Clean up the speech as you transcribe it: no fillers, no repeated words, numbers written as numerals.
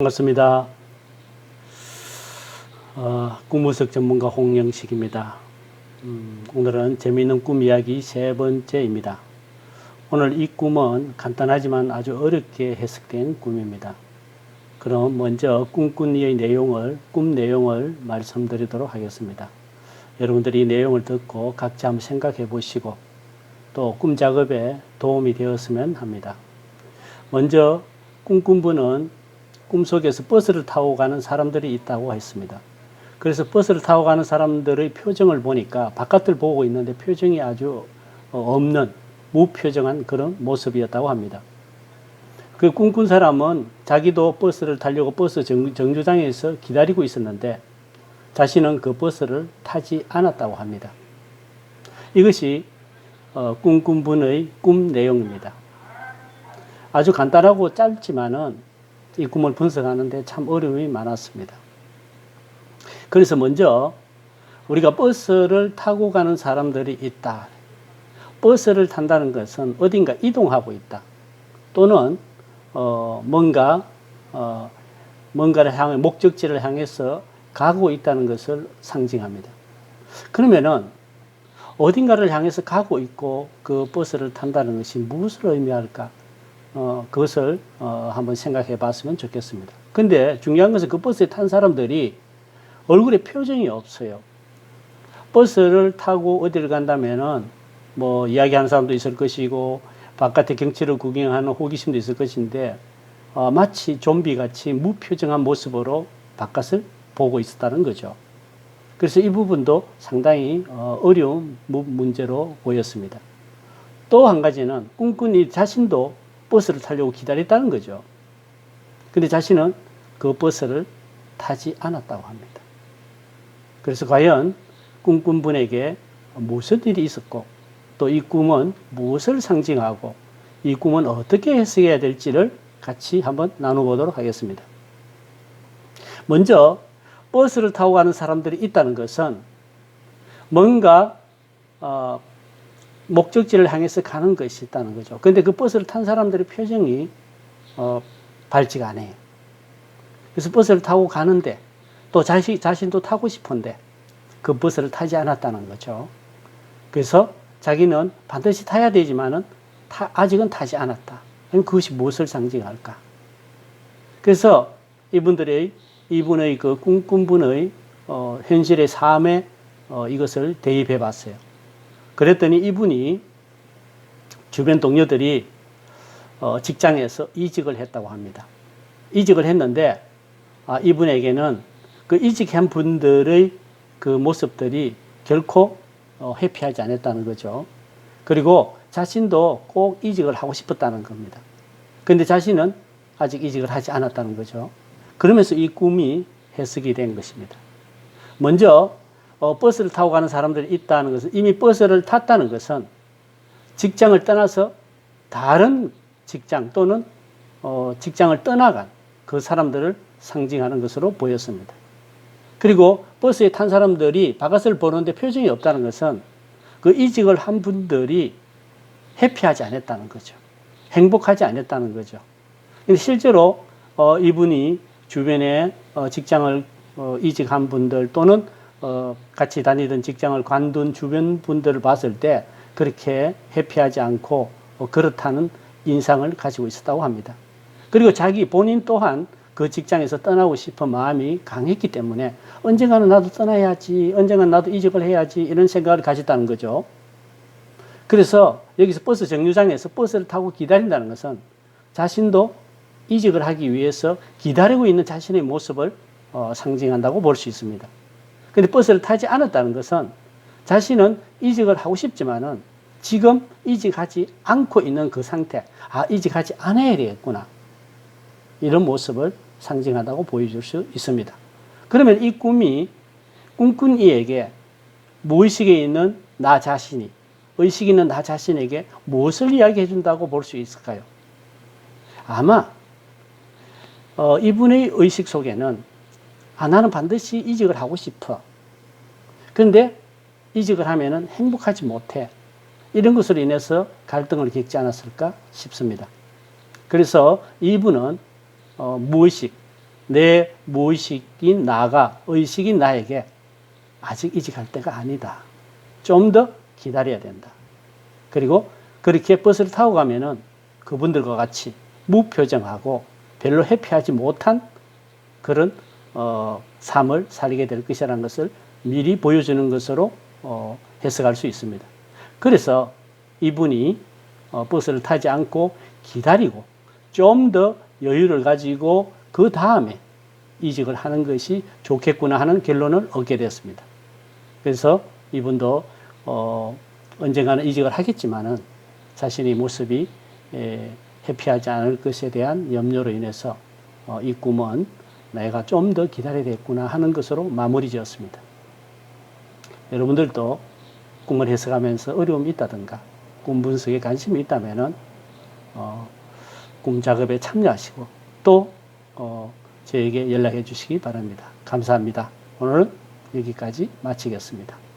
반갑습니다. 꿈의석 전문가 홍영식입니다. 오늘은 재미있는 꿈 이야기 세 번째입니다. 오늘 이 꿈은 간단하지만 아주 어렵게 해석된 꿈입니다. 그럼 먼저 꿈꾼이의 꿈 내용을 말씀드리도록 하겠습니다. 여러분들이 이 내용을 듣고 각자 한번 생각해 보시고 또 꿈 작업에 도움이 되었으면 합니다. 먼저 꿈꾼 분은 꿈속에서 버스를 타고 가는 사람들이 있다고 했습니다. 그래서 버스를 타고 가는 사람들의 표정을 보니까 바깥을 보고 있는데 표정이 아주 없는 무표정한 그런 모습이었다고 합니다. 그 꿈꾼 사람은 자기도 버스를 타려고 버스 정류장에서 기다리고 있었는데 자신은 그 버스를 타지 않았다고 합니다. 이것이 꿈꾼 분의 꿈 내용입니다. 아주 간단하고 짧지만은 이 꿈을 분석하는데 참 어려움이 많았습니다. 그래서 먼저 우리가 버스를 타고 가는 사람들이 있다. 버스를 탄다는 것은 어딘가 이동하고 있다. 또는 뭔가를 향해 목적지를 향해서 가고 있다는 것을 상징합니다. 그러면은 어딘가를 향해서 가고 있고 그 버스를 탄다는 것이 무엇을 의미할까? 그것을 한번 생각해 봤으면 좋겠습니다. 근데 중요한 것은 그 버스에 탄 사람들이 얼굴에 표정이 없어요. 버스를 타고 어디를 간다면은 뭐 이야기하는 사람도 있을 것이고 바깥의 경치를 구경하는 호기심도 있을 것인데 마치 좀비같이 무표정한 모습으로 바깥을 보고 있었다는 거죠. 그래서 이 부분도 상당히 어려운 문제로 보였습니다. 또 한 가지는 꿈꾼이 자신도 버스를 타려고 기다렸다는 거죠. 근데 자신은 그 버스를 타지 않았다고 합니다. 그래서 과연 꿈꾼 분에게 무슨 일이 있었고 또 이 꿈은 무엇을 상징하고 이 꿈은 어떻게 해석해야 될지를 같이 한번 나눠보도록 하겠습니다. 먼저 버스를 타고 가는 사람들이 있다는 것은 뭔가 목적지를 향해서 가는 것이 있다는 거죠. 그런데 그 버스를 탄 사람들의 표정이 밝지가 않아요. 그래서 버스를 타고 가는데 또 자신도 타고 싶은데 그 버스를 타지 않았다는 거죠. 그래서 자기는 반드시 타야 되지만은 아직은 타지 않았다. 그것이 무엇을 상징할까? 그래서 이분의 그 꿈꾼 분의 현실의 삶에 이것을 대입해 봤어요. 그랬더니 이분이 주변 동료들이 직장에서 이직을 했다고 합니다. 이직을 했는데 이분에게는 그 이직한 분들의 그 모습들이 결코 해피하지 않았다는 거죠. 그리고 자신도 꼭 이직을 하고 싶었다는 겁니다. 그런데 자신은 아직 이직을 하지 않았다는 거죠. 그러면서 이 꿈이 해석이 된 것입니다. 먼저 버스를 타고 가는 사람들이 있다는 것은 이미 버스를 탔다는 것은 직장을 떠나서 다른 직장 또는 직장을 떠나간 그 사람들을 상징하는 것으로 보였습니다. 그리고 버스에 탄 사람들이 바깥을 보는데 표정이 없다는 것은 그 이직을 한 분들이 해피하지 않았다는 거죠. 행복하지 않았다는 거죠. 근데 실제로 이분이 주변에 직장을 이직한 분들 또는 같이 다니던 직장을 관둔 주변 분들을 봤을 때 그렇게 해피하지 않고 그렇다는 인상을 가지고 있었다고 합니다. 그리고 본인 또한 그 직장에서 떠나고 싶은 마음이 강했기 때문에 언젠가는 나도 떠나야지, 언젠가는 나도 이직을 해야지 이런 생각을 가졌다는 거죠. 그래서 여기서 버스 정류장에서 버스를 타고 기다린다는 것은 자신도 이직을 하기 위해서 기다리고 있는 자신의 모습을 상징한다고 볼 수 있습니다. 그런데 버스를 타지 않았다는 것은 자신은 이직을 하고 싶지만은 지금 이직하지 않고 있는 그 상태, 이직하지 않아야 되겠구나. 이런 모습을 상징한다고 보여줄 수 있습니다. 그러면 이 꿈이 꿈꾼 이에게 무의식에 있는 나 자신이, 의식 있는 나 자신에게 무엇을 이야기해 준다고 볼 수 있을까요? 아마 이분의 의식 속에는 나는 반드시 이직을 하고 싶어. 그런데 이직을 하면은 행복하지 못해. 이런 것으로 인해서 갈등을 겪지 않았을까 싶습니다. 그래서 이분은 무의식, 내 무의식인 나가 의식인 나에게 아직 이직할 때가 아니다. 좀 더 기다려야 된다. 그리고 그렇게 버스를 타고 가면은 그분들과 같이 무표정하고 별로 해피하지 못한 그런 삶을 살게 될 것이라는 것을 미리 보여주는 것으로 해석할 수 있습니다. 그래서 이분이 버스를 타지 않고 기다리고 좀 더 여유를 가지고 그 다음에 이직을 하는 것이 좋겠구나 하는 결론을 얻게 됐습니다. 그래서 이분도 언젠가는 이직을 하겠지만은 자신의 모습이 해피하지 않을 것에 대한 염려로 인해서 이 꿈은 내가 좀 더 기다려야 되겠구나 하는 것으로 마무리 지었습니다. 여러분들도 꿈을 해석하면서 어려움이 있다든가 꿈 분석에 관심이 있다면은 꿈 작업에 참여하시고 또 저에게 연락해 주시기 바랍니다. 감사합니다. 오늘은 여기까지 마치겠습니다.